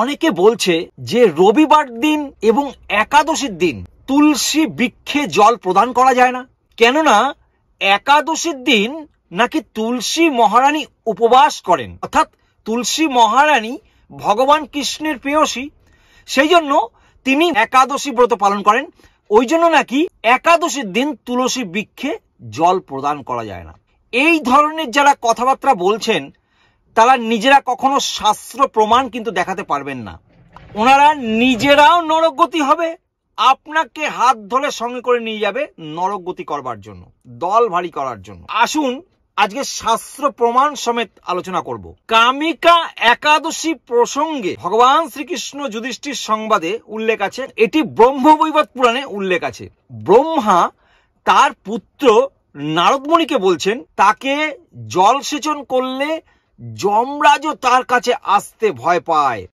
অনেকে বলছে যে রবিবার দিন এবং একাদশীর দিন তুলসী বৃক্ষে জল প্রদান করা যায় না, কেননা একাদশীর দিন নাকি তুলসী মহারানী উপবাস করেন, অর্থাৎ তুলসী মহারানী ভগবান কৃষ্ণের প্রেয়সী, সেই জন্য তিনি একাদশী ব্রত পালন করেন। ওই জন্য নাকি একাদশীর দিন তুলসী বৃক্ষে জল প্রদান করা যায় না। এই ধরনের যারা কথাবার্তা বলছেন তারা নিজেরা কখনো শাস্ত্র প্রমাণ কিন্তু দেখাতে পারবেন না। ওনারা নিজেরাও নরকগতি হবে, আপনাকে হাত ধরে সঙ্গে করে নিয়ে যাবে নরকগতি করবার জন্য, দল ভারী করার জন্য। আসুন আজকে শাস্ত্র প্রমাণ সমেত আলোচনা করব। কামিকা একাদশী প্রসঙ্গে ভগবান শ্রীকৃষ্ণ যুধিষ্ঠির সংবাদে উল্লেখ আছে, এটি ব্রহ্মবৈবর্ত পুরাণে উল্লেখ আছে। ব্রহ্মা তার পুত্র নারদমণিকে বলছেন তাকে জল সেচন করলে যমরাজও তার কাছে আসতে ভয় পায়।